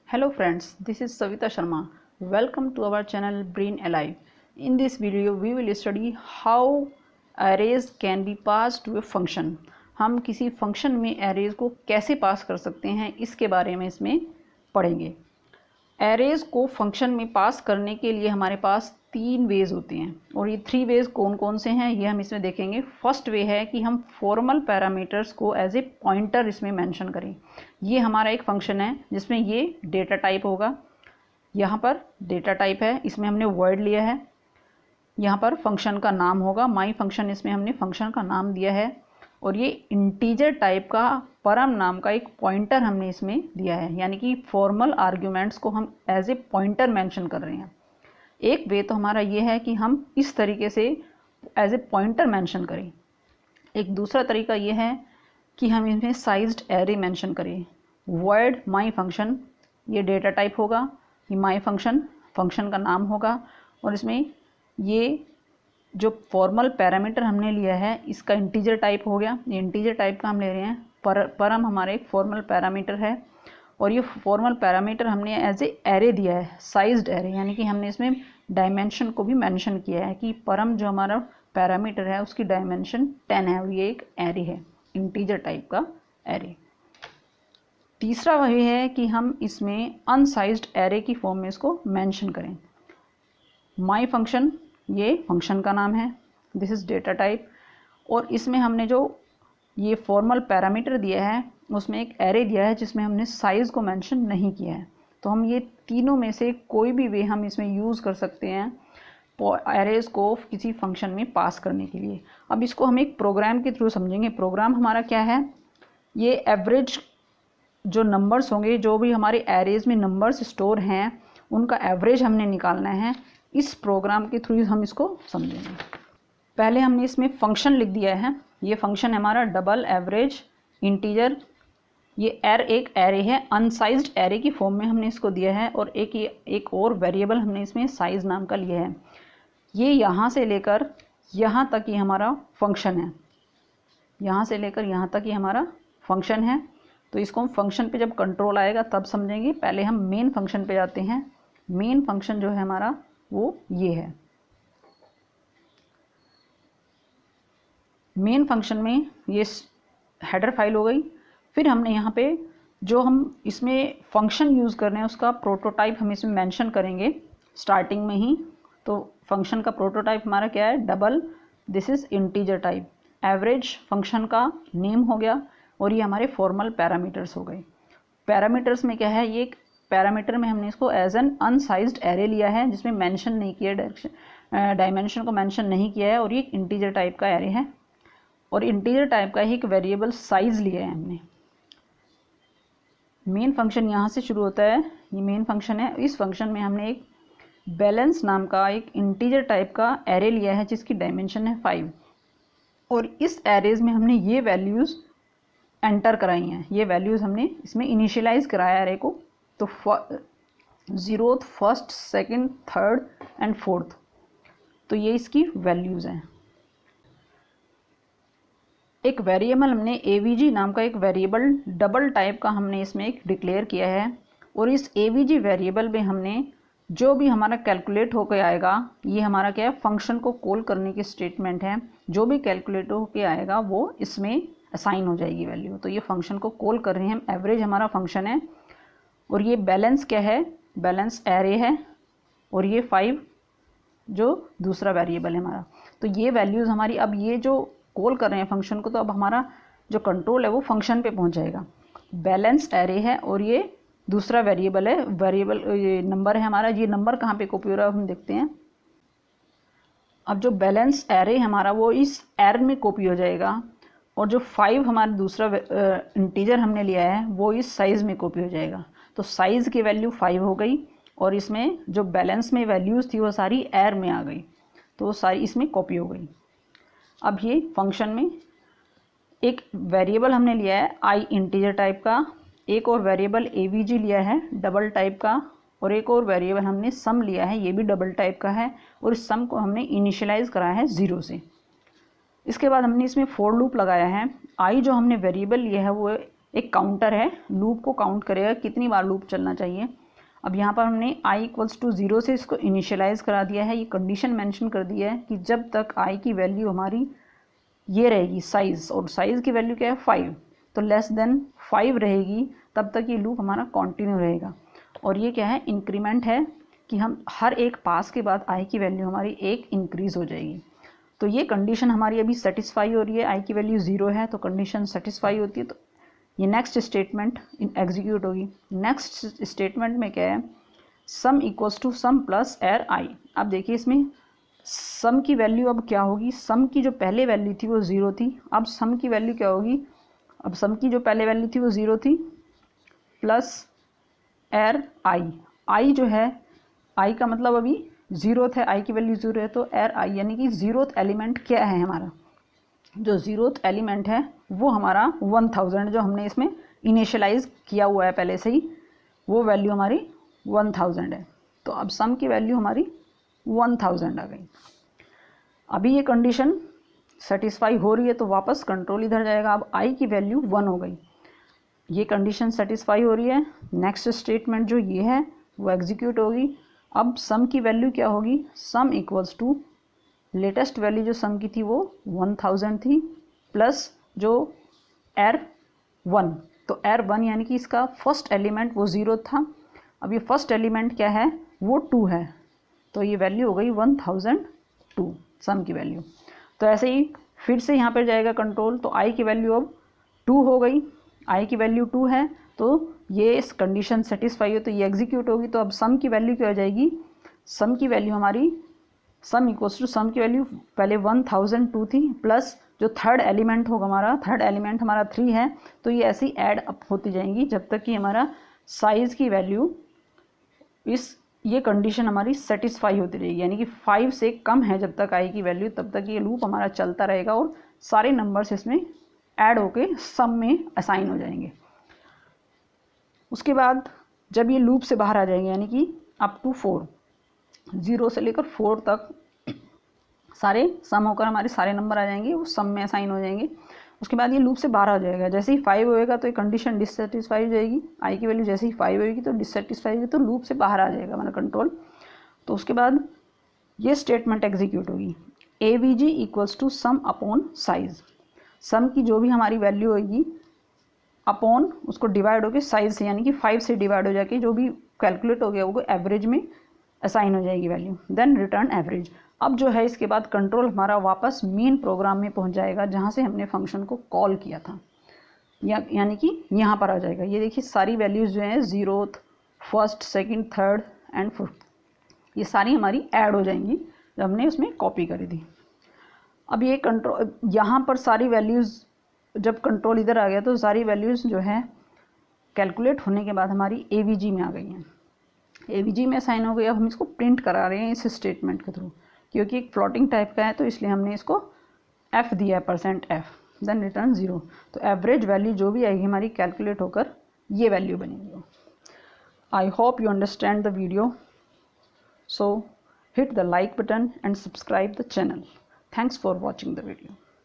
Hello friends, this is Savita Sharma. Welcome to our channel Brain Alive. In this video, we will study how arrays can be passed to a function. हम किसी function में arrays को कैसे पास कर सकते हैं इसके बारे में इसमें पढ़ेंगे। arrays को फंक्शन में पास करने के लिए हमारे पास 3 वेज होते हैं और ये 3 वेज कौन कौन से हैं ये हम इसमें देखेंगे। फर्स्ट वे है कि हम फॉर्मल पैरामीटर्स को एज ए पॉइंटर इसमें मेंशन करें। ये हमारा एक फंक्शन है जिसमें ये डेटा टाइप होगा, यहाँ पर डेटा टाइप है, इसमें हमने वर्ड लिया है, यहाँ पर फंक्शन का नाम होगा माई फंक्शन, इसमें हमने फंक्शन का नाम दिया है और ये इंटीजर टाइप का परम नाम का एक पॉइंटर हमने इसमें दिया है, यानी कि फॉर्मल आर्ग्यूमेंट्स को हम एज ए पॉइंटर मेंशन कर रहे हैं। एक वे तो हमारा ये है कि हम इस तरीके से एज ए पॉइंटर मेंशन करें। एक दूसरा तरीका ये है कि हम इसमें साइज्ड एरे मेंशन करें। वर्ड माई फंक्शन ये डेटा टाइप होगा, ये माई फंक्शन फंक्शन का नाम होगा और इसमें ये जो फॉर्मल पैरामीटर हमने लिया है इसका इंटीजर टाइप हो गया। ये इंटीजर टाइप का हम ले रहे हैं, परम हमारे एक फॉर्मल पैरामीटर है और ये फॉर्मल पैरामीटर हमने एज ए एरे दिया है, साइज्ड एरे, यानी कि हमने इसमें डायमेंशन को भी मेंशन किया है कि परम जो हमारा पैरामीटर है उसकी डायमेंशन 10 है और ये एक एरे है, इंटीजर टाइप का एरे। तीसरा वही है कि हम इसमें अनसाइज्ड एरे की फॉर्म में इसको मेंशन करें। माई फंक्शन ये फंक्शन का नाम है, दिस इज़ डेटा टाइप, और इसमें हमने जो ये फॉर्मल पैरामीटर दिया है उसमें एक एरे दिया है जिसमें हमने साइज़ को मेंशन नहीं किया है। तो हम ये तीनों में से कोई भी वे हम इसमें यूज़ कर सकते हैं एरेज़ को किसी फंक्शन में पास करने के लिए। अब इसको हम एक प्रोग्राम के थ्रू समझेंगे। प्रोग्राम हमारा क्या है, ये एवरेज जो नंबर्स होंगे, जो भी हमारे एरेज़ में नंबर्स स्टोर हैं उनका एवरेज हमने निकालना है। इस प्रोग्राम के थ्रू हम इसको समझेंगे। पहले हमने इसमें फंक्शन लिख दिया है, ये फंक्शन हमारा डबल एवरेज इंटीजर, ये एक एरे है, अनसाइज्ड एरे की फॉर्म में हमने इसको दिया है और एक और वेरिएबल हमने इसमें साइज नाम का लिया है। ये यहाँ से लेकर यहाँ तक ये हमारा फंक्शन है, यहाँ से लेकर यहाँ तक ये हमारा फंक्शन है। तो इसको हम फंक्शन पे जब कंट्रोल आएगा तब समझेंगे। पहले हम मेन फंक्शन पे जाते हैं। मेन फंक्शन जो है हमारा वो ये है। मेन फंक्शन में ये हेडर फाइल हो गई। फिर हमने यहाँ पे जो हम इसमें फंक्शन यूज़ कर रहे हैं उसका प्रोटोटाइप हम इसमें मेंशन करेंगे स्टार्टिंग में ही। तो फंक्शन का प्रोटोटाइप हमारा क्या है, double, this is integer type, average function का नेम हो गया और ये हमारे फॉर्मल पैरामीटर्स हो गए। पैरामीटर्स में क्या है, ये एक पैरामीटर में हमने इसको एज एन अनसाइज्ड एरे लिया है जिसमें मेंशन नहीं किया, डायमेंशन को मेंशन नहीं किया है और ये इंटीजर टाइप का एरे है और इंटीजर टाइप का ही एक वेरिएबल साइज लिया है हमने। मेन फंक्शन यहाँ से शुरू होता है, ये मेन फंक्शन है। इस फंक्शन में हमने एक बैलेंस नाम का एक इंटीजर टाइप का एरे लिया है जिसकी डायमेंशन है 5 और इस एरेज में हमने ये वैल्यूज़ एंटर कराई हैं। ये वैल्यूज़ हमने इसमें इनिशियलाइज कराया एरे को। तो 0th, 1st, 2nd, 3rd and 4th, तो ये इसकी वैल्यूज़ हैं। एक वेरिएबल हमने avg नाम का एक वेरिएबल डबल टाइप का हमने इसमें एक डिक्लेयर किया है और इस avg वेरिएबल में हमने जो भी हमारा कैलकुलेट होकर आएगा, ये हमारा क्या है, फंक्शन को कॉल करने की स्टेटमेंट है। जो भी कैलकुलेट होकर आएगा वो इसमें असाइन हो जाएगी वैल्यू। तो ये फंक्शन को कॉल कर रहे हैं, एवरेज हमारा फंक्शन है और ये बैलेंस क्या है, बैलेंस एरे है और ये 5 जो दूसरा वेरिएबल है हमारा। तो ये वैल्यूज़ हमारी, अब ये जो कॉल कर रहे हैं फंक्शन को, तो अब हमारा जो कंट्रोल है वो फंक्शन पे पहुंच जाएगा। बैलेंस एरे है और ये दूसरा वेरिएबल है, वेरिएबल ये नंबर है हमारा। ये नंबर कहाँ पे कॉपी हो रहा है हम देखते हैं। अब जो बैलेंस एरे हमारा वो इस एरे में कॉपी हो जाएगा और जो 5 हमारा दूसरा इंटीजर हमने लिया है वो इस साइज़ में कॉपी हो जाएगा। तो साइज़ की वैल्यू 5 हो गई और इसमें जो बैलेंस में वैल्यूज़ थी वो सारी एरे में आ गई, तो वो सारी इसमें कॉपी हो गई। अब ये फंक्शन में एक वेरिएबल हमने लिया है आई इंटीजर टाइप का, एक और वेरिएबल avg लिया है डबल टाइप का और एक और वेरिएबल हमने सम लिया है, ये भी डबल टाइप का है और इस सम को हमने इनिशियलाइज कराया है 0 से। इसके बाद हमने इसमें फॉर लूप लगाया है। आई जो हमने वेरिएबल लिया है वो एक काउंटर है, लूप को काउंट करेगा कितनी बार लूप चलना चाहिए। अब यहाँ पर हमने i इक्वल्स टू 0 से इसको इनिशियलाइज़ करा दिया है, ये कंडीशन मेंशन कर दिया है कि जब तक i की वैल्यू हमारी ये रहेगी साइज़, और साइज़ की वैल्यू क्या है 5, तो लेस देन 5 रहेगी तब तक ये लूप हमारा कंटिन्यू रहेगा। और ये क्या है, इंक्रीमेंट है कि हम हर एक पास के बाद i की वैल्यू हमारी एक इंक्रीज़ हो जाएगी। तो ये कंडीशन हमारी अभी सेटिस्फाई हो रही है, i की वैल्यू 0 है तो कंडीशन सेटिस्फाई होती है, तो ये नेक्स्ट स्टेटमेंट एग्जीक्यूट होगी। नेक्स्ट स्टेटमेंट में क्या है, sum equals to sum plus arr I. अब देखिए इसमें सम की वैल्यू अब क्या होगी, सम की जो पहले वैल्यू थी वो 0 थी, अब सम की वैल्यू क्या होगी, अब सम की जो पहले वैल्यू थी वो 0 थी प्लस एर आई। आई जो है, आई का मतलब अभी 0 है, आई की वैल्यू 0 है, तो एर आई यानी कि 0th एलिमेंट क्या है हमारा, जो 0th एलिमेंट है वो हमारा 1000 जो हमने इसमें इनिशियलाइज किया हुआ है पहले से ही, वो वैल्यू हमारी 1000 है। तो अब सम की वैल्यू हमारी 1000 आ गई। अभी ये कंडीशन सेटिस्फाई हो रही है तो वापस कंट्रोल इधर जाएगा। अब i की वैल्यू 1 हो गई, ये कंडीशन सेटिस्फाई हो रही है। नेक्स्ट स्टेटमेंट जो ये है वो एग्जीक्यूट होगी। अब सम की वैल्यू क्या होगी, sum equals to latest value जो सम की थी वो 1000 थी प्लस जो एर 1, तो एर 1 यानी कि इसका फर्स्ट एलिमेंट वो 0 था, अब ये फर्स्ट एलिमेंट क्या है वो 2 है, तो ये वैल्यू हो गई 1002 सम की वैल्यू। तो ऐसे ही फिर से यहाँ पर जाएगा कंट्रोल, तो i की वैल्यू अब 2 हो गई, i की वैल्यू 2 है तो ये इस कंडीशन सेटिस्फाई हो तो ये एग्जीक्यूट होगी। तो अब सम की वैल्यू क्या हो जाएगी, सम की वैल्यू हमारी सम इक्वल्स टू सम की वैल्यू पहले 1002 थी प्लस जो थर्ड एलिमेंट होगा हमारा, थर्ड एलिमेंट हमारा 3 है, तो ये ऐसी ऐड अप होती जाएंगी जब तक कि हमारा साइज़ की वैल्यू ये कंडीशन हमारी सेटिस्फाई होती रहेगी, यानी कि 5 से कम है जब तक i की वैल्यू, तब तक ये लूप हमारा चलता रहेगा और सारे नंबर्स इसमें ऐड होके सम में असाइन हो जाएंगे। उसके बाद जब ये लूप से बाहर आ जाएंगे यानी कि अप टू 4, 0 से लेकर 4 तक सारे सम होकर हमारे सारे नंबर आ जाएंगे, वो सम में असाइन हो जाएंगे। उसके बाद ये लूप से बाहर आ जाएगा, जैसे ही 5 होएगा तो ये कंडीशन डिससेटिस्फाई हो जाएगी, i की वैल्यू जैसे ही 5 होएगी तो डिससेटिस्फाई होगी, तो लूप से बाहर आ जाएगा हमारा कंट्रोल। तो उसके बाद ये स्टेटमेंट एग्जीक्यूट होगी, avg equals to sum upon size. Sum की जो भी हमारी वैल्यू होगी अपॉन उसको डिवाइड होकर साइज से, यानी कि 5 से डिवाइड हो जाके जो भी कैलकुलेट हो गया वो एवरेज में असाइन हो जाएगी वैल्यू, देन रिटर्न एवरेज। अब जो है इसके बाद कंट्रोल हमारा वापस मेन प्रोग्राम में पहुंच जाएगा जहां से हमने फंक्शन को कॉल किया था, यानी कि यहाँ पर आ जाएगा। ये देखिए सारी वैल्यूज़ जो हैं 0th, 1st, 2nd, 3rd and 4th ये सारी हमारी ऐड हो जाएंगी जब हमने उसमें कॉपी करी थी। अब ये कंट्रोल यहाँ पर सारी वैल्यूज़ जब कंट्रोल इधर आ गया तो सारी वैल्यूज़ जो है कैलकुलेट होने के बाद हमारी avg में आ गई हैं, avg में असाइन हो गई। अब हम इसको प्रिंट करा रहे हैं इस स्टेटमेंट के थ्रू, क्योंकि एक फ्लोटिंग टाइप का है तो इसलिए हमने इसको f दिया है, %f, देन रिटर्न 0। तो एवरेज वैल्यू जो भी आएगी हमारी कैलकुलेट होकर ये वैल्यू बनेगी। I hope you understand the video, so hit the like button and subscribe the channel. Thanks for watching the video.